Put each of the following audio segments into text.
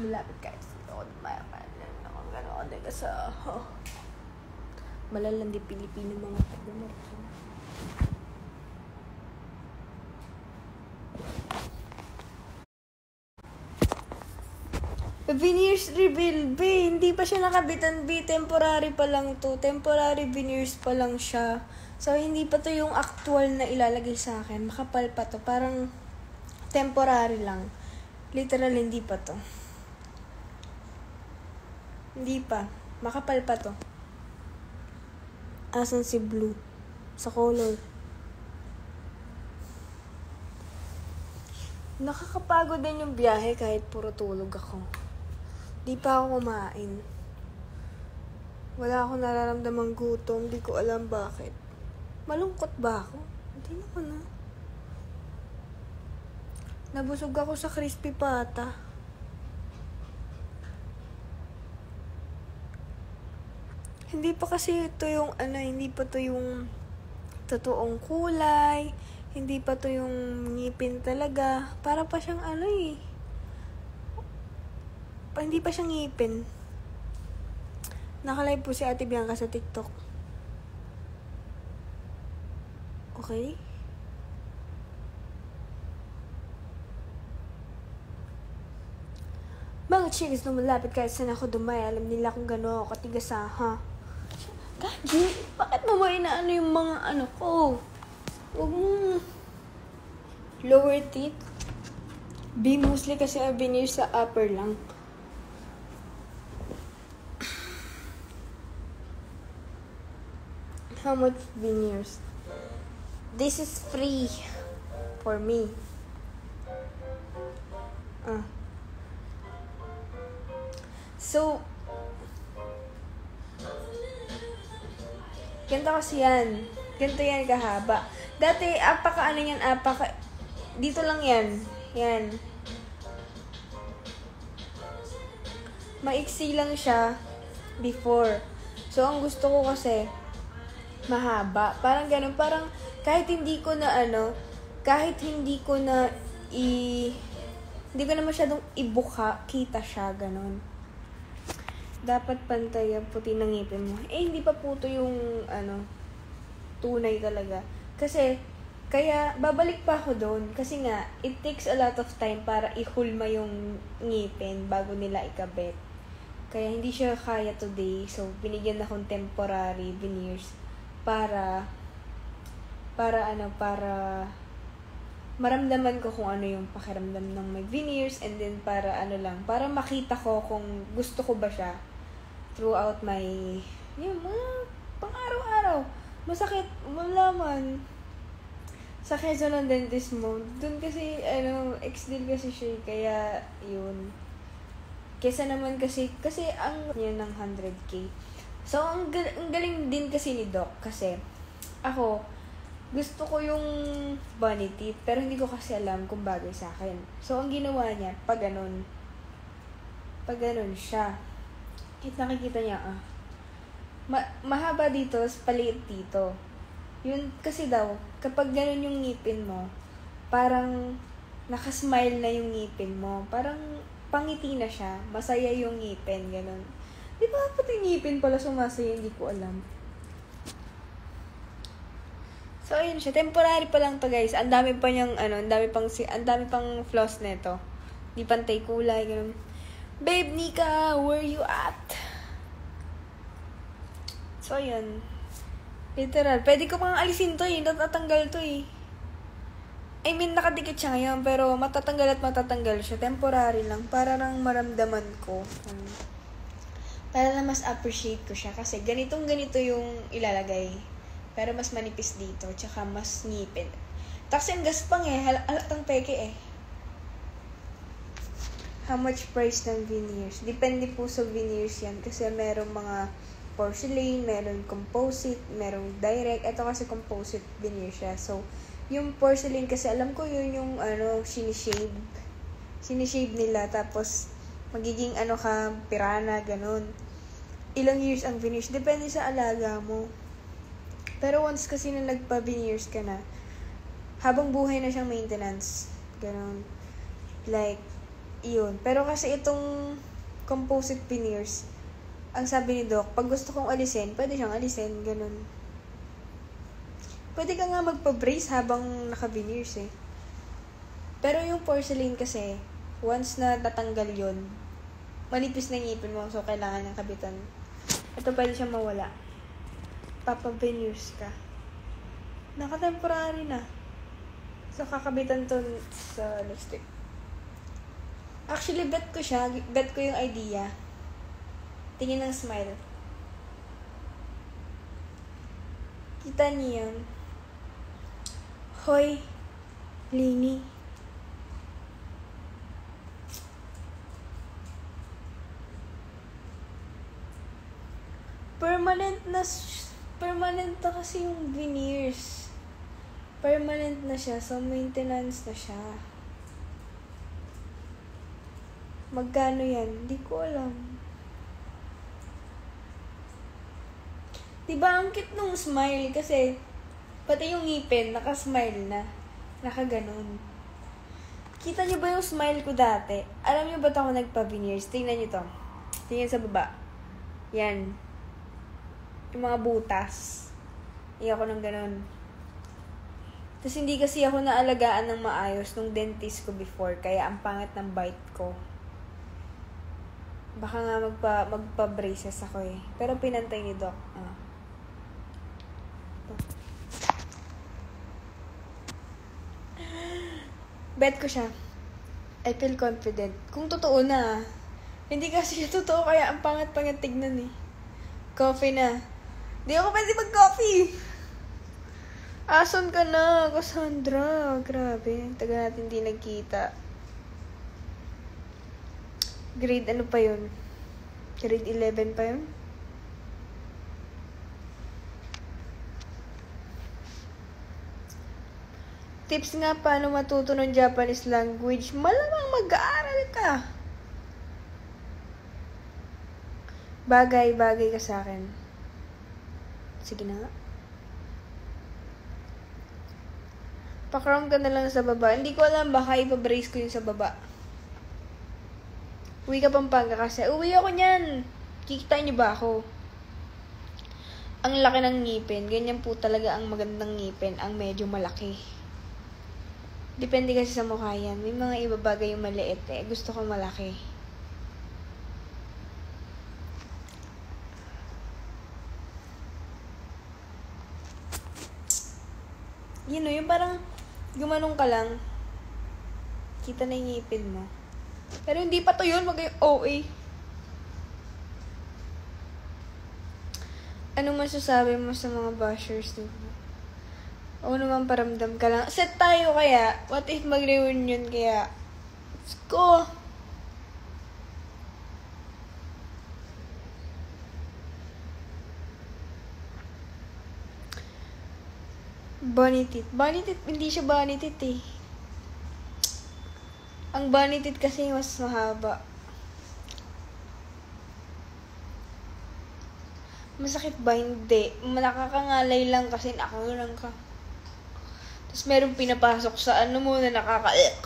lumilapit guys. Ako gano'n kasi malalandi Pilipino mga taga-Marikina. Veneers reveal, hindi pa siya nakabitan, temporary pa lang to. Temporary veneers pa lang siya. So, hindi pa to yung actual na ilalagay sa akin. Makapal pa to. Parang temporary lang. Literal, hindi pa to. Hindi pa. Makapal pa to. Asan si blue? Sa color. Nakakapagod din yung biyahe kahit puro tulog ako. Di pa ako kumain. Wala akong nararamdamang gutom. Di ko alam bakit. Malungkot ba ako? Hindi naman na. Nabusog ako sa crispy pata. Hindi pa kasi ito yung hindi pa to yung totoong kulay. Hindi pa to yung ngipin talaga. Para pa siyang hindi pa siyang ngipin. Nakalive po si Ate Bianca sa TikTok. Okay? Mga chinis na malapit kahit saan ako dumay. Alam nila kung gano'n ako katigas ha. Gagi, bakit mo ba inaano yung mga ko? Huwag mo. Lower teeth. Be mostly kasi veneers sa upper lang. How much veneers? This is free for me. So, ganito kasi yan. Ganito yan kahaba. Dati, dito lang yan. Yan. Maiksi lang siya before. So, ang gusto ko kasi, mahaba. Parang ganun. Parang, kahit hindi ko na hindi ko na masyadong ibuka, kita siya, ganun. Dapat pantay ang puti ng ngipin mo. Hindi pa puto yung, tunay talaga. Kasi, kaya, babalik pa ako doon. Kasi nga, it takes a lot of time para ihulma yung ngipin bago nila ikabit. Kaya, hindi siya kaya today. So, binigyan akong temporary veneers para maramdaman ko kung ano yung pakiramdam ng may veneers, and then para makita ko kung gusto ko ba siya throughout my mga pang-araw-araw. Masakit, malaman. Sa Quezon ng dentist mo, dun kasi, ex-deal kasi siya, kaya, yun. Kesa naman kasi ang yun ng 100K. So, ang galing din kasi ni Doc, kasi, ako, gusto ko yung bunny teeth, pero hindi ko kasi alam kung bagay sa akin. So, ang ginawa niya, pag ganun siya. Nakikita niya, mahaba dito, paliit dito. Yun, kasi daw, kapag ganun yung ngipin mo, parang nakasmile na yung ngipin mo. Parang pangiti na siya, masaya yung ngipin, ganun. Di ba, pati ngipin pala sumasaya, hindi ko alam. So, ayun siya. Temporary pa lang to, guys. Ang dami pa niyang, ang dami pang floss neto. Di pantay kulay, ganun. Babe, Nika, where you at? So, ayun. Literal. Pwede ko pang alisin to natatanggal to I mean, nakadikit siya ngayon, pero matatanggal siya. Temporary lang. Para lang maramdaman ko. Para na mas appreciate ko siya. Kasi ganito yung ilalagay. Pero mas manipis dito. Tsaka mas ngipin. Tapos yung gaspang halatang peke How much price ng veneers? Depende po sa veneers yan. Kasi merong mga porcelain, meron composite, merong direct. Ito kasi composite veneer siya. So, yung porcelain kasi alam ko yun yung sinishave. Sinishave nila. Tapos, magiging pirana, ganun. Ilang years ang veneers. Depende sa alaga mo. Pero once kasi na nagpa-veneers ka na, habang buhay na siyang maintenance. Ganun. Like, Iyon. Pero kasi itong composite veneers, ang sabi ni Doc, pag gusto kong alisin, pwede siyang alisin, ganun. Pwede ka nga magpa-brace habang naka-veneers eh. Pero yung porcelain kasi, once na tatanggal yun, manipis na ngipin mo, so kailangan ng kabitan. Ito pwede siyang mawala. Papa-veneers ka. Naka-temporary na. So, kakabitan to sa lipstick. Actually, bet ko siya. Bet ko yung idea. Tingin ng smile. Kita niyo yun? Hoy, Lini. Permanent na kasi yung veneers. Permanent na siya, so maintenance na siya. Magkano yan? Hindi ko alam. Diba ang cute nung smile kasi pati yung ngipin, naka-smile na. Naka-ganon. Kita niyo ba yung smile ko dati? Alam niyo ba't ako nagpa-veneers? Tingnan niyo to. Tingnan sa baba. Yan. Yung mga butas. Ayoko ng ganon. Tapos hindi kasi ako naalagaan ng maayos nung dentist ko before, kaya ang pangit ng bite ko. Baka nga magpa-braces ako eh. Pero pinantay ni Doc. Bet ko siya. I feel confident. Kung totoo na. Hindi kasi siya totoo, kaya ang pangat-pangat tignan eh. Coffee na. Di ako pwede mag-coffee. Asan ka na, Cassandra? Grabe. Taga natin di nagkita. Grade ano pa yun? Grade 11 pa yun? Tips nga paano matuto ng Japanese language. Malamang mag-aaral ka. Bagay ka sa akin. Sige na nga. Pa-crown ka na lang sa baba. Hindi ko alam, baka ipabrace ko yung sa baba. Uwi ka Pampanga kasi. Uwi ako niyan. Kikita niyo ba ako? Ang laki ng ngipin. Ganyan po talaga ang magandang ngipin. Ang medyo malaki. Depende kasi sa mukha yan. May mga iba bagay yung maliit eh. Gusto ko malaki. Yun o, yung parang gumanong ka lang. Kita na yung ngipin mo. Pero hindi pa to yun. Mag-OA. Anong masasabi mo sa mga bashers dito? Oo naman, paramdam ka lang. Set tayo kaya. What if mag-reunion kaya? Let's go! Bunny teeth. Bunny teeth, hindi siya bunny teeth eh. Ang bunny teeth kasi mas mahaba. Masakit ba? Hindi. Nakakangalay lang kasi nakakulang ka. Tapos merong pinapasok sa ano mo na nakaka-ick.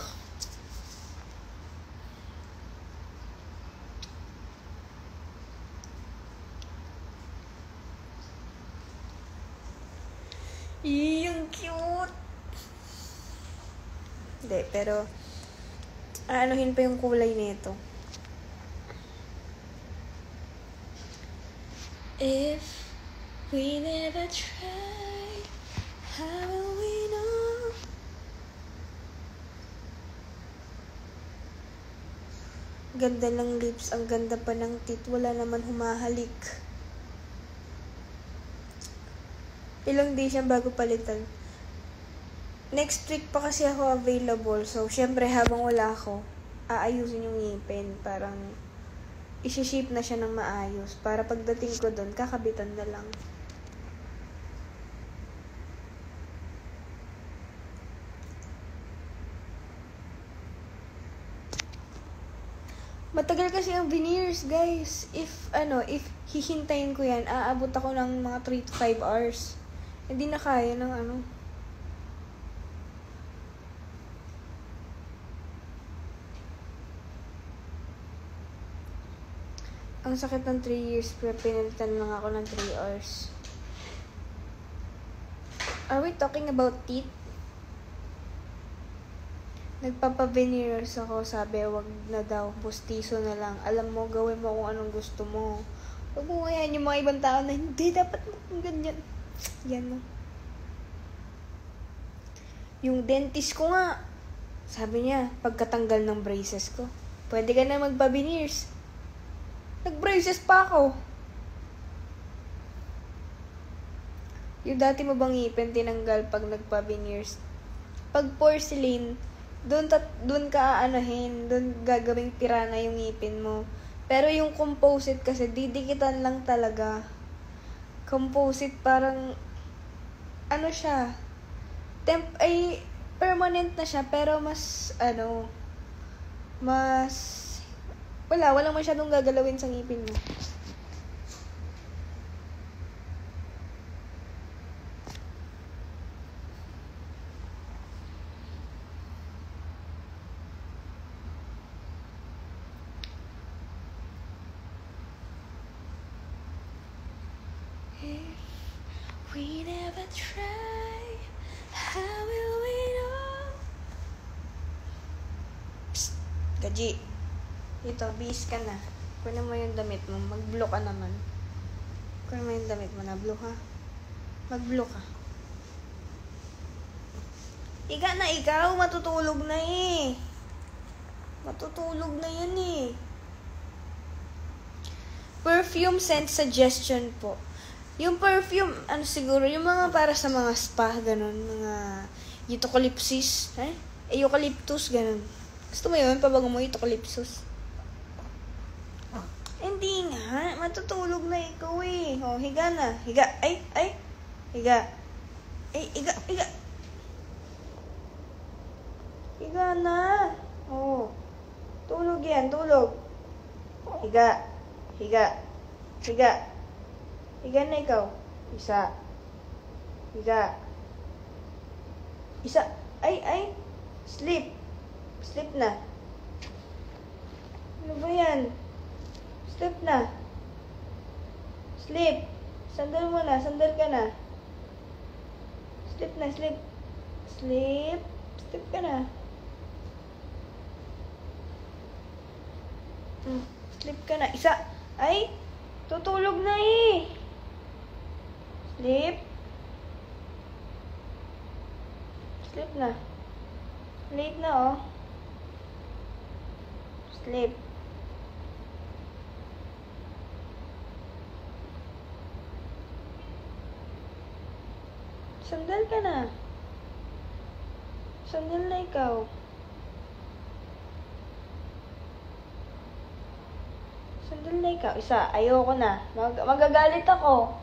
Yung cute. Hindi, pero aanuhin pa yung kulay nito. If we never try, how will we know? Ganda ng lips, ang ganda pa ng teeth, wala naman humahalik. Ilang days yan bago palitan. Next week pa kasi ako available, so syempre habang wala ako, aayusin yung ngipin, parang isi-shape na siya ng maayos para pagdating ko doon, kakabitan na lang. Matagal kasi ang veneers, guys. If hihintayin ko yan, aabot ako ng mga 3 to 5 hours. Hindi na kaya ng ano. Ang sakit ng 3 years, pero pinalitan lang ako ng 3 hours. Are we talking about teeth? Nagpapa-veneers ako, sabi, wag na daw, pustiso na lang. Alam mo, gawin mo kung anong gusto mo. Huwag mo ngayon yung mga ibang tao na hindi dapat mo ganyan. Yan no. Yung dentist ko nga, sabi niya, pagkatanggal ng braces ko, pwede ka na magpa-veneers. Nag-braces pa ako. Yung dati mo bang ngipin tinanggal pag nagpa-veneers? Pag porcelain, doon ka aanahin, doon gagawing pirana yung ngipin mo. Pero yung composite kasi, didikitan lang talaga. Composite parang, ano siya, ay, permanent na siya, pero mas, walang masyadong gagalawin sa ngipin mo. We never try, how will we know? Psst, Gaji. Ito, bis ka na. Kunin mo yung damit mo. Mag-blow ka naman. Kunin mo yung damit mo na. Blow ha? Mag-blow ka. Iga na ikaw. Matutulog na eh. Matutulog na yan eh. Perfume scent suggestion po. Yung perfume, siguro, yung mga para sa mga spa, ganun, mga eucalyptus, eucalyptus, ganun. Gusto mo yun? Pabago mo eucalyptus. Hindi nga, matutulog na ikaw eh. O, higa na. Higa. Ay. Higa. Ay, higa. Higa na. O. Tulog yan, tulog. Higa. Higa na ikaw. Isa. Higa. Isa. Ay. Sleep. Sleep na. Ano ba yan? Sleep na. Sleep. Sandal mo na. Sandal ka na. Sleep na. Sleep. Sleep. Sleep ka na. Sleep ka na. Isa. Ay. Tutulog na eh. Sleep. Sleep na. Late na oh. Sleep. Sandal ka na. Sandal na ikaw. Sandal na ikaw. Isa. Ayoko na. Magagalit ako.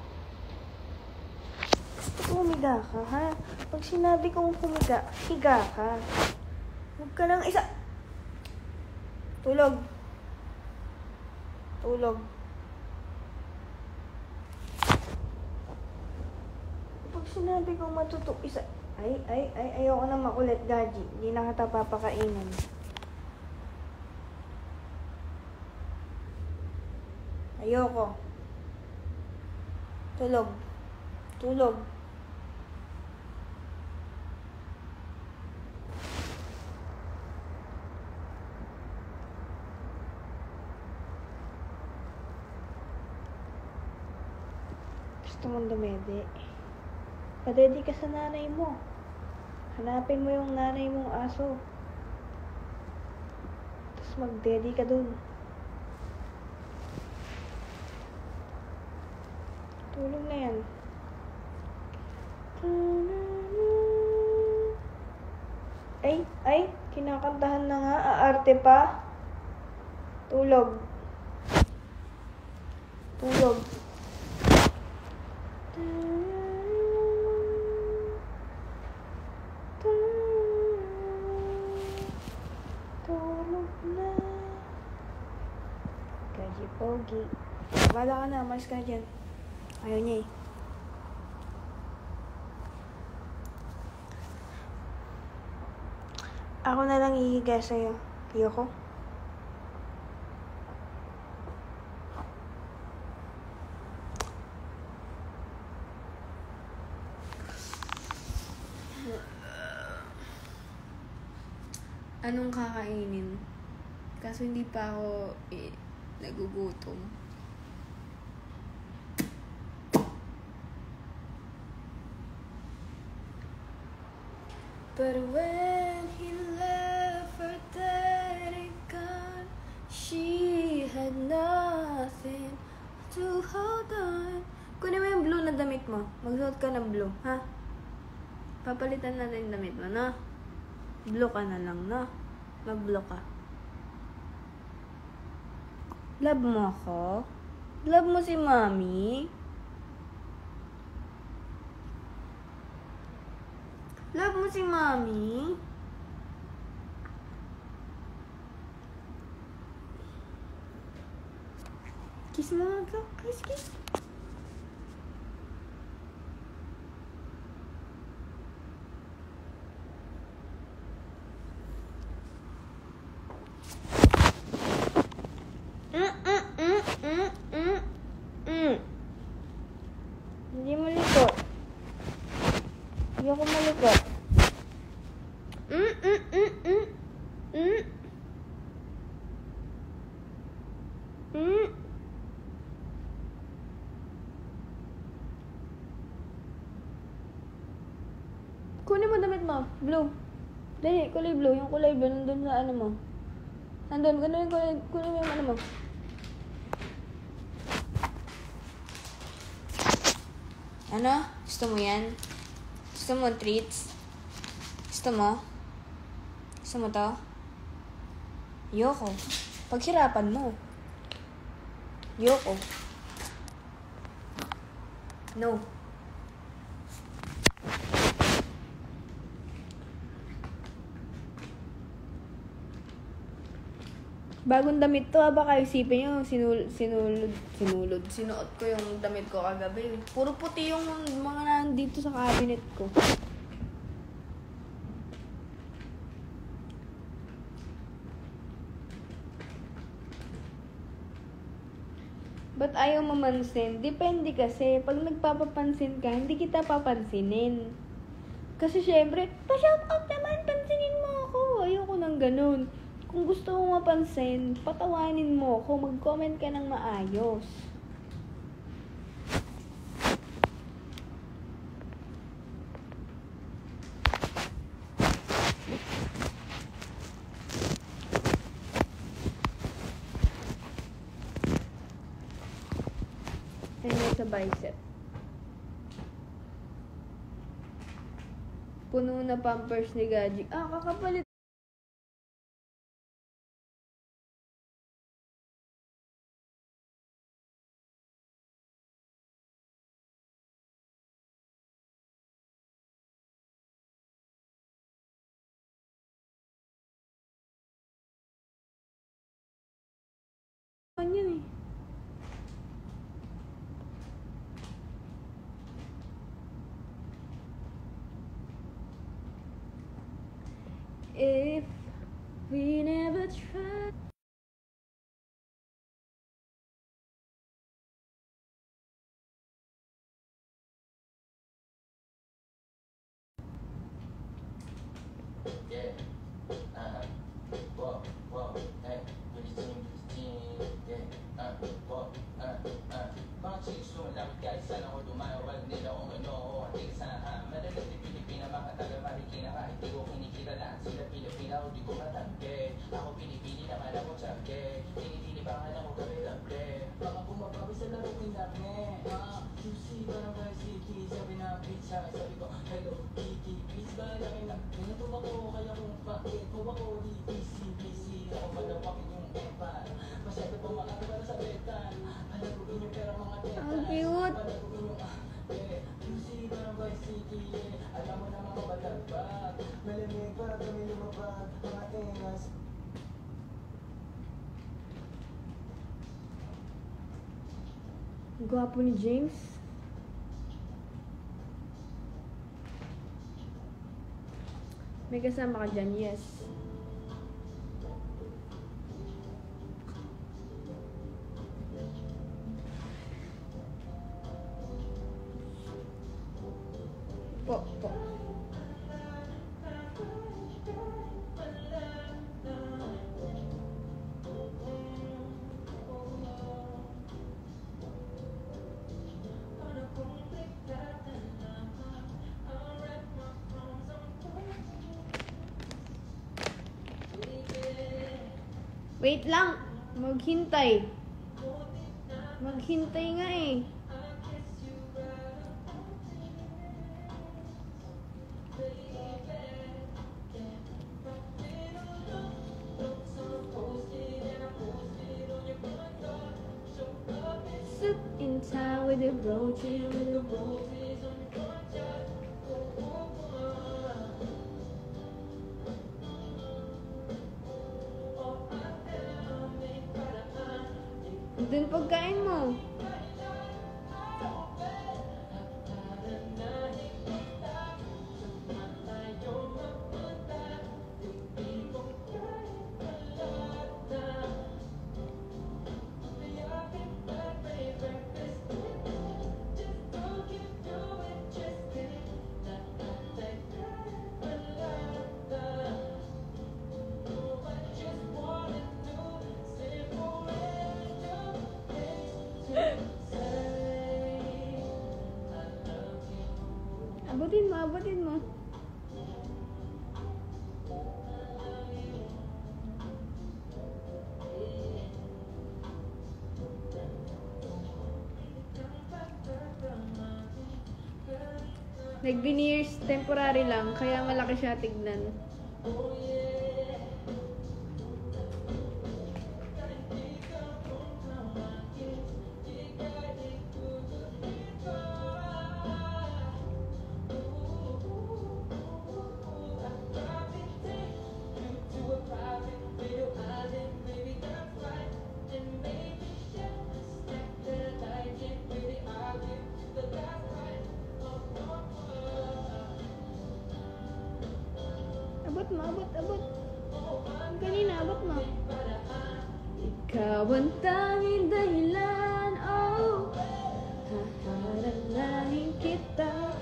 Humiga ka, ha? Pag sinabi kong humiga, higa ka. Huwag ka lang isa. Tulog. Pag sinabi kong isa. Ay, ayoko na makulit, Gaji. Hindi na kita papakainin. Ayoko. Tulog. Gusto mong dumede. Padedi ka sa nanay mo. Hanapin mo yung nanay mong aso. Tapos magdedi ka dun. Tulog na yan. Ay, kinakantahan na nga. Aarte pa. Tulog. Tulog na. Gaji Pogi. Wala ka na, malis ka na dyan. Ayaw niya eh. Ako na lang ihiga sa'yo. Ayoko. Anong kakainin? Kaso hindi pa ako nagugutom. But when he left her dead and gone, she had nothing to hold on. Kunin mo yung blue na damit mo. Magsuot ka ng blue, ha? Papalitan natin yung damit mo, no? Blue ka na lang, no? Mag-blue ka. Love mo ako? Love mo si Mommy? Love mo si Mommy? Kiss mo ako. Kiss, kiss. Hindi mo liko. Hindi ako maliko. Kunin mo damit mo. Blue. Dali, kulay blue. Yung kulay blue nandun sa ano mo. Nandun, kunin mo yung ano mo. Ano? Gusto mo yan? Gusto mo treats? Gusto mo? Gusto mo to? Yoko. Paghirapan mo. Yoko. No. Bagong damit to, baka isipin nyo, sinuot ko yung damit ko kagabi. Puro puti yung mga nandito sa cabinet ko. Ba't ayaw mamansin? Depende kasi. Pag nagpapapansin ka, hindi kita papansinin. Kasi syempre, pa-shout out naman, pansinin mo ako. Ayoko nang ganun. Kung gusto mo mapansin, patawanin mo ako, mag-comment ka ng maayos. Ano sa bicep? Puno na pampers ni Gaji. Kakapalit. Yan eh. If we never try. Ang cute. Gwapo ni James. May kasama ka dyan, yes. Po. Wait lang. Maghintay. Maghintay nga eh. Sit in town with the roaches. Dun pagkain mo. Abutin mo, abutin mo. Nag-veneers, temporary lang, kaya malaki siya tignan. Abot mo, abot. Ang kanina, abot mo. Ikaw ang tanging dahilan, oh. Haharanahin kita.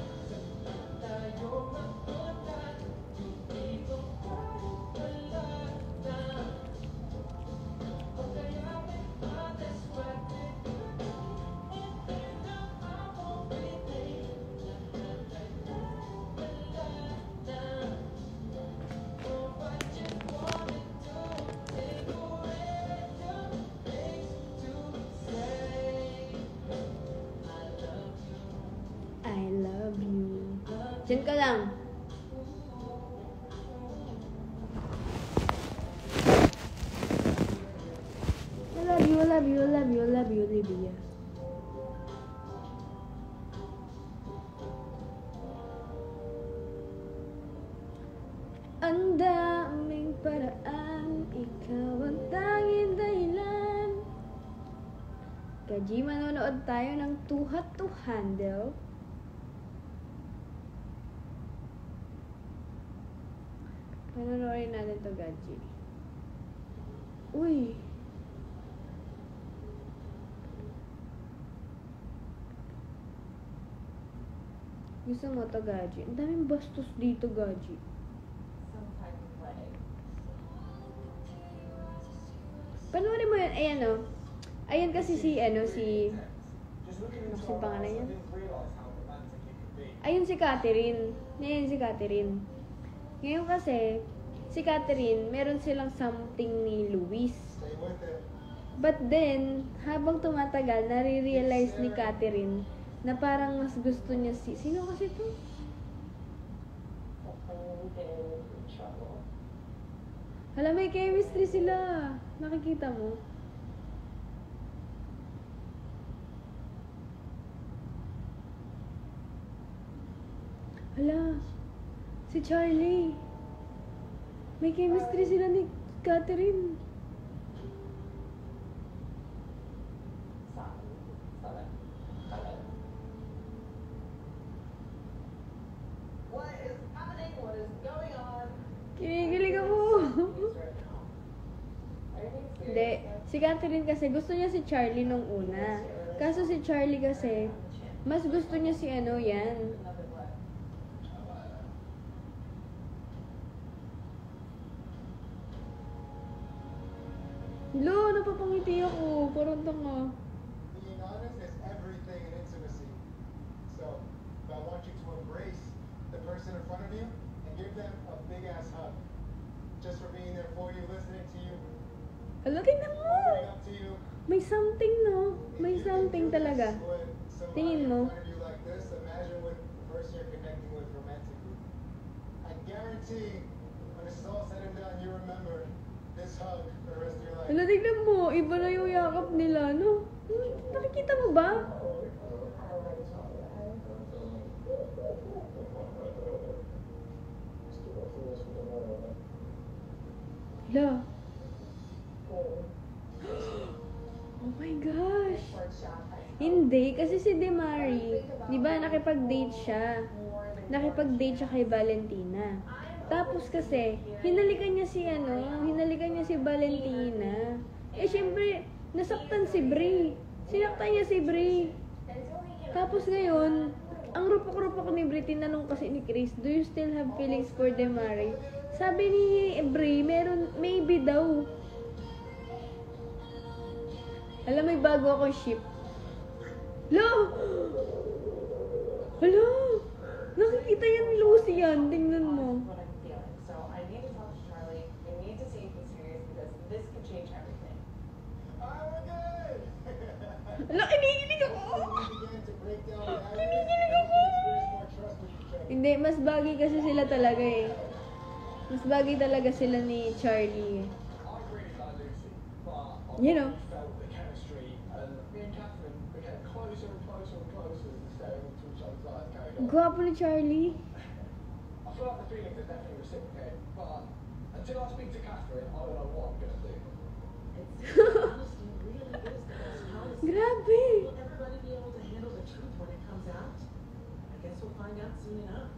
I love you. Diyan ka lang. I love you, I love you, I love you, I love you, Olivia. Ang daming paraan, ikaw ang tanging dahilan. Kaji, manonood tayo ng Too Hot to Handle. Panonoodin natin to, Gaji. Uy! Gusto mo to, Gaji? Ang daming bastos dito, Gaji. Panoorin mo yun. Ayan, oh. Ayan kasi si ano si pangalan niya? Ayun si Catherine. Ayan si Catherine. Ngayon kasi, si Catherine, meron silang something ni Luis. But then, habang tumatagal, nare-realize ni Catherine na parang mas gusto niya si... Sino kasi to? Hala, may chemistry sila. Nakikita mo? Hala, si Charlie. May chemistry sila ni Catherine. Kinikilig ako. Hindi. Si Catherine kasi, gusto niya si Charlie nung una. Kaso si Charlie kasi, mas gusto niya si ano yan. Lo, napapangiti ako. Parang tanga. Being honest is everything in intimacy. So, I want you to embrace the person in front of you and give them a big ass hug. Just for being there for you, listening to you. Hala, talaga. When somebody Tingin in mo? front of you like this, imagine with the person you're connecting with romantically. I guarantee when this is all said and done, you remember this hug for the rest of your life. Ano, tignan mo. Iba na yung yakap nila, no? Nakikita mo ba? Hala. Oh my gosh. Hindi, kasi si Demari, di ba nakipag-date siya. Nakipag-date siya kay Valentina. Tapos kasi, hinalikan niya si Valentina. Eh, syempre, nasaktan si Brie. Sinaktan niya si Brie. Tapos ngayon, ang rupok-rupok ni Brie, tinanong kasi ni Chris, do you still have feelings for Demari? Sabi ni Brie, maybe daw. Alam, may bago akong ship. Hala! Hala! Nakikita yan ni Lucy yan. Tingnan mo. What I'm feeling. So I need to talk to Charlie. I need to see if he's serious because this could change everything. Alright, we're good. Hala, kinikilig ako! We began to break down barriers and experience more trust with each other. Hindi, mas bagay kasi sila talaga eh. Mas bagay talaga sila ni Charlie eh. I really like Lucy, but You know. felt the chemistry, and me and Catherine became closer and closer and closer as the staring into each other's eyes carried on. Gwapo ni Charlie. I feel like the feelings are definitely reciprocated, but until I speak to Catherine, I don't know what I'm gonna do. Honesty really is the best policy. Grabe! Will everybody be able to handle the truth when it comes out? I guess we'll find out soon enough. I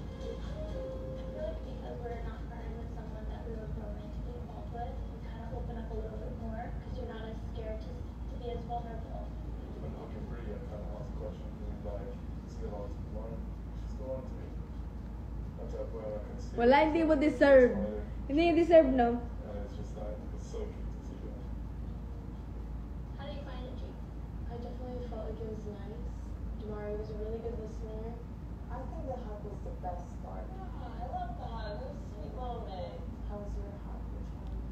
feel like because we're not partnered with someone that we were romantically involved with, we kind of open up a little bit more because you're not as scared to be as vulnerable. When looking pretty and kind of ask questions and like, still on to one, still on to me. That's how well I can see. Wala, hindi mo deserve. Hindi you deserve, no? And it's just like, it's so cute to see that. How do you find it, Jake? I definitely felt like it was nice. Damari was a really good listener. I think the hug was the best part. I love the hug. It was a sweet moment. How was your hug with Charlie?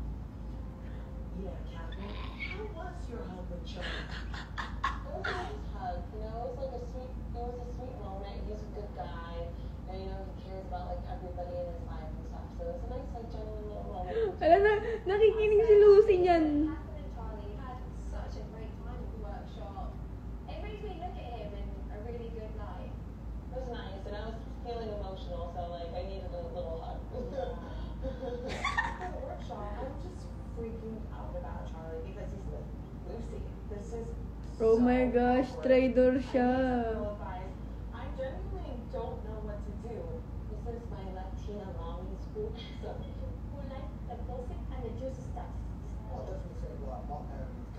Yeah, Catherine. How was your hug with Charlie? It was a nice hug, you know, it was a sweet moment. He's a good guy. And, you know, he cares about, like, everybody in his life and stuff. So it was a nice, like, genuine little moment. Alam na, nakikinig si Lucy niyan. Catherine and Charlie had such a great time at the workshop. It made me look at him in a really good light. It was nice, and I was feeling emotional, so, like, I needed a little hug. For the workshop, I'm just freaking out about Charlie because he's with Lucy. This is Oh so my gosh, awkward. traitor I siya. need some advice. I genuinely don't know what to do. This is my Latina ramen spoon. So, Who liked the gossip and the juicy stuff. I'll definitely say like Catherine was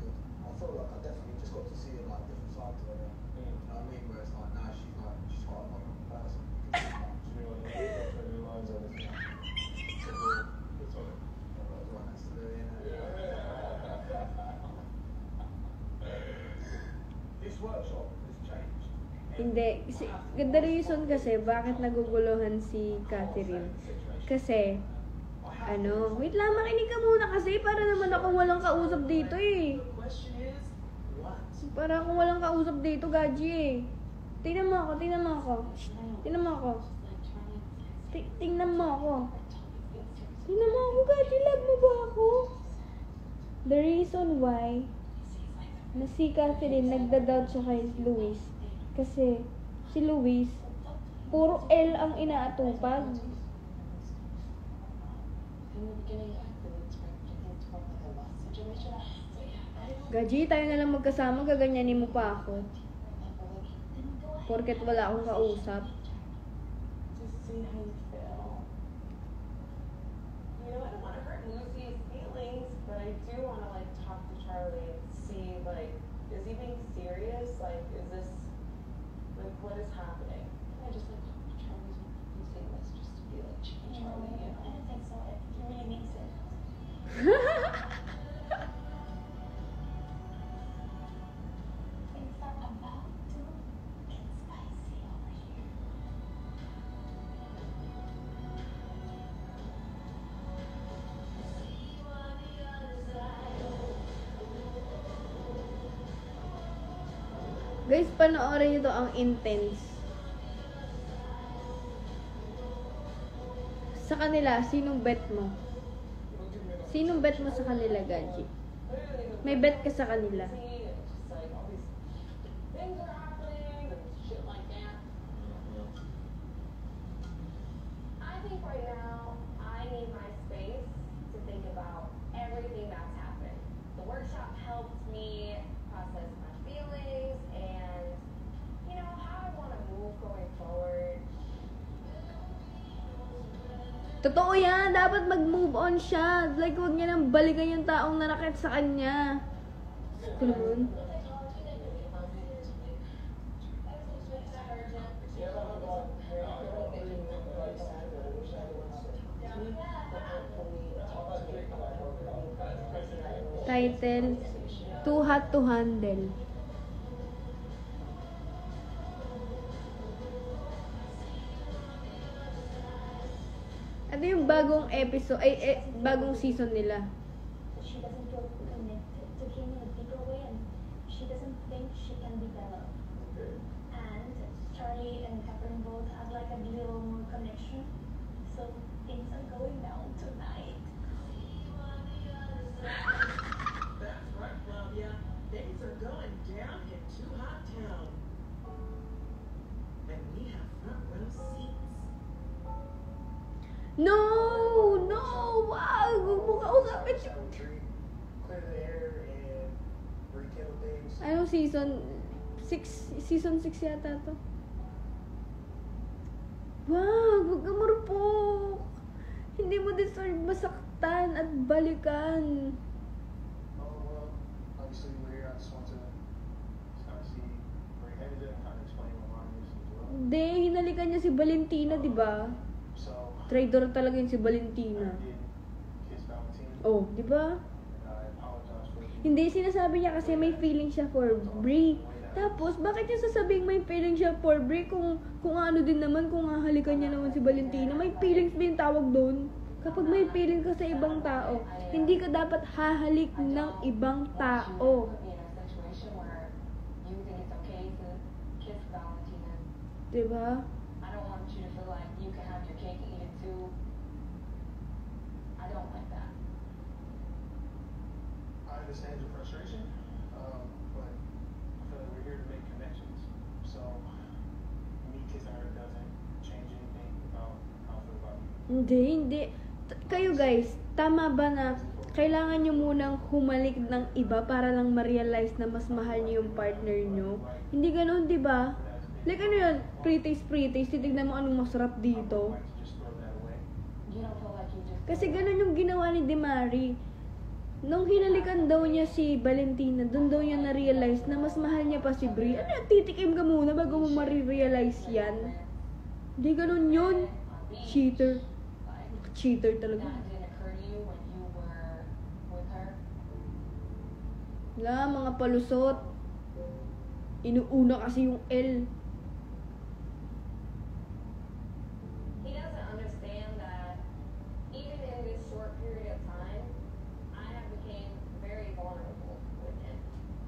good. I feel like I definitely just got to see a like different side to her. You know what I mean? Whereas like now she's quite a modern person. Do you know what? That's any lines on this. It's on it. That's right next to Louis, innit? This workshop has changed. Hindi. The reason kasi bakit naguguluhan si Catherine. Kasi, wait lang, makinig ka muna kasi para naman ako walang kausap dito eh. The question is, what? Para akong walang kausap dito, Gaji eh. Tingnan mo ako. Tingnan mo ako. Tingnan mo ako, Gaji. Love mo ba ako? The reason why na si Catherine nagda-doubt siya kay Luis. Kasi si Luis, puro L ang inaatupag. in the beginning, I really expected him to work like a love situation. So, yeah, I didn't Gaji, tayo na lang magkasama, gaganyanin mo pa ako. Porket wala akong kausap. To see how you feel. You know, I don't want to hurt Lucy's feelings, but I do want to like talk to Charlie and see like, is he being serious? Like, is this like what is happening? I just like Charlie's using this just to be like chicken Charlie, you I know? don't think so. He really means it. Things are about to get spicy over here. See what Guys, panoorin nyo to, ang intense. Sa kanila, sinong bet mo? Sinong bet mo sa kanila, Gaji? May bet ka sa kanila. See, it's just like all these things are happening and shit like that. I think right now I need my space to think about everything that's happened. The workshop helped me process my feelings and, you know, how I want to move going forward. Totoo yan, dapat mag-move on siya. Like, huwag niya nang balikan yung taong nanakit sa kanya. Ito naman. Title, Too Hot to Handle. Ano yung bagong episode, bagong season nila? She doesn't feel connected to him in a deeper way, and she doesn't think she can be better. And Charlie and Catherine both have like a little more connection, so things are going down tonight. That's right, Flavia. Things are going down in Too Hot Town. And we have front row seats. No! No! Wag! Huwag mo kausapin siya. Clear the air and rekindle things. Anong season? 6? Season 6 yata to. Wag! Huwag ka marupok! Hindi mo deserve masaktan at balikan. Oh, well, obviously we're here. I just want to kind of see where you're headed and kind of explain what mine is as well. Hindi, hinalikan niya si Valentina, di ba? So, Traidor talaga yun si Valentina. I did kiss Valentina. Oh, di ba? And I apologize for it. Hindi, sinasabi niya kasi may feeling siya for Brie. Tapos, bakit niya sasabing may feeling siya for Brie kung ano din naman, kung hahalikan niya naman si Valentina? May feelings din tawag doon. Kapag may feeling ka sa ibang tao, hindi ka dapat hahalik ng ibang tao. Put me in a situation where you think it's okay to kiss Valentina. Diba? I don't want you to feel like you can have your cake and eat it too. I don't like that. I understand your frustration, but I feel like we're here to make connections. So, me kissing her doesn't change anything about how I feel about you. Hindi. Kayo guys, tama ba na kailangan nyo munang humalik ng iba para lang ma-realize na mas mahal nyo yung partner nyo? Hindi ganun, di ba? Like ano yun, pre-taste, titignan mo anong masarap dito. Just throw that away. You don't feel like you just. Kasi ganun yung ginawa ni Demari. Nung hinalikan daw niya si Valentina, doon daw niya na-realize na mas mahal niya pa si Brie. Ano, titikim ka muna bago mo ma-realize yan? Hindi ganun yun. Cheater. Cheater talaga. That didn't occur to you when you were with her. Wala, mga palusot. Inuuna kasi yung L. He doesn't understand that even in this short period of time, I have became very vulnerable with him.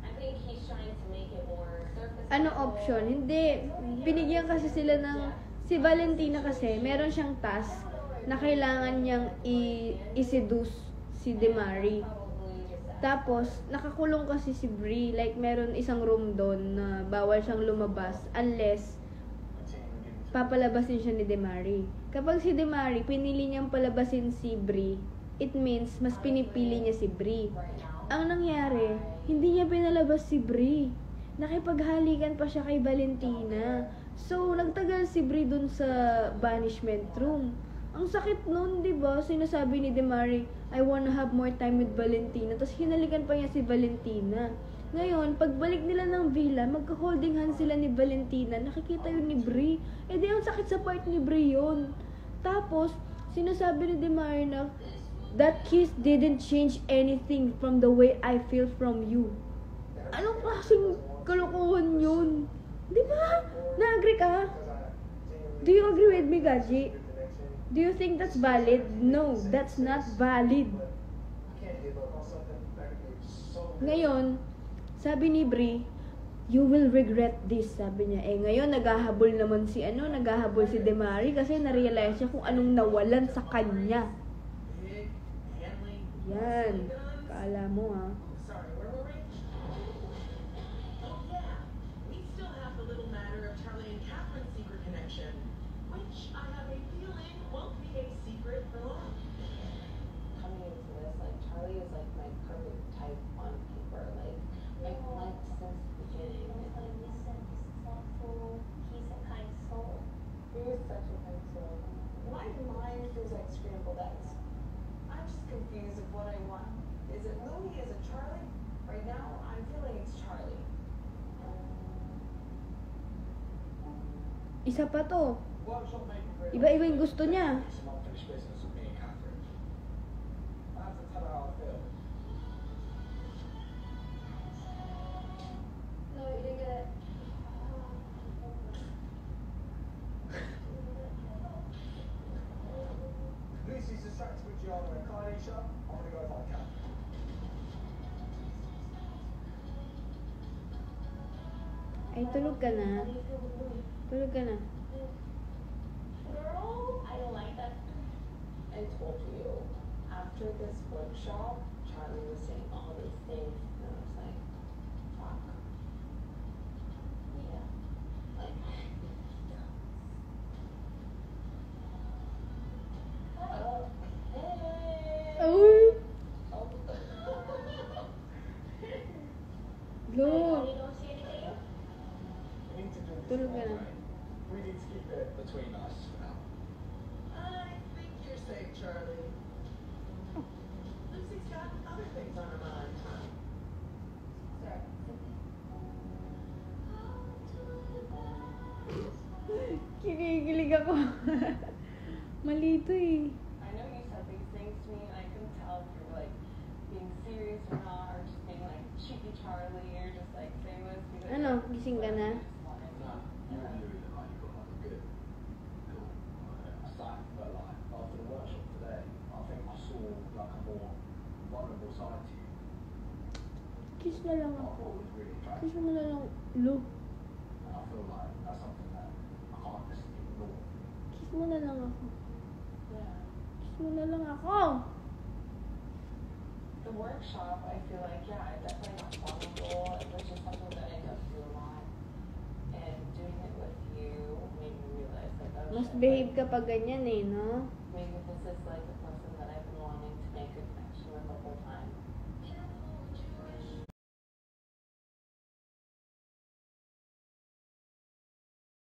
I think he's trying to make it more surface Ano level. option? Hindi. Binigyan kasi sila ng... Si Valentina kasi, meron siyang task na kailangan niyang i-seduce si Demari. Tapos, nakakulong kasi si Brie. Like, meron isang room doon na bawal siyang lumabas unless papalabasin siya ni Demari. Kapag si Demari, pinili niyang palabasin si Brie, it means mas pinipili niya si Brie. Ang nangyari, hindi niya pinalabas si Brie. Nakipaghalikan pa siya kay Valentina. So, nagtagal si Brie dun sa banishment room. Ang sakit nun, di ba? Sinasabi ni Demari, I wanna have more time with Valentina. Tapos hinalikan pa niya si Valentina. Ngayon, pagbalik nila ng villa, magka-holding hands sila ni Valentina. Nakikita yun ni Brie. Eh di, ang sakit sa part ni Brie yun. Tapos, sinasabi ni Demari na, that kiss didn't change anything from the way I feel from you. Anong klaseng kalokohan yun? Di ba? Na-agree ka? Do you agree with me, Gaji? Do you think that's valid? No, that's not valid. I can't give up on something that could be so Ngayon, sabi ni Brie, You will regret this, sabi niya. Eh, ngayon, naghahabol naman naghahabol si Demari kasi na-realize niya kung anong nawalan sa kanya. Big, manly, Yan. guns. Kaala mo, ha? Sorry, where were we? Oh yeah, we still have the little matter of Charlie and Catherine's secret connection, which I have a feeling won't be a secret for long. Coming into this, like Charlie is like my perfect type on paper. Like since the beginning. He's like decent, he's thoughtful, he's a kind soul. He was such a good soul. My mind feels like scrambled eggs. I'm just confused of what I want. Is it Louie? Is it Charlie? Right now, I'm feeling it's Charlie. Isa pa to. Workshop made me realise Iba-iba yung gusto niya. some unfinished business with me and Catherine. I have to tell her how I feel. No, you didn't get it. Lucy's distracted with Gianna and Kylie shop. I'm gonna go find Cat. Ay, tulog ka na. How do you feel with Louis? Tulog ka na. Girl, I don't like that. I told you, after this workshop, Charlie was saying all these things, and I was like, fuck. Yeah. Like, hey. Uy! Oh. Lo! You don't see anything? We need to do this Tulog the ka right na. way. We need to keep it between us for now. I think you're safe, Charlie. Lucy's got other things on her mind. Sorry. Kinikilig ako. Mali to eh. I know you said these things to me, and I couldn't tell if you were like being serious or not, or just being like cheeky Charlie, or just like saying this because. Ano, gising ka na? Nah, you and Louis look like you've got like a good little side, but like after the workshop today, I think I saw like a more vulnerable side to you. Kiss na lang I ako. thought was really attractive. Kiss mo na lang. Lo, And I feel like that's something that I can't just ignore. kiss mo na lang ako. Yeah. Kiss mo na lang ako. The workshop, I feel like, yeah, I definitely got vulnerable. It was just something that I go through a lot. And doing it with you made me realize, like, oh Mas shit, behave like, ka pag ganyan eh, no? maybe this is like the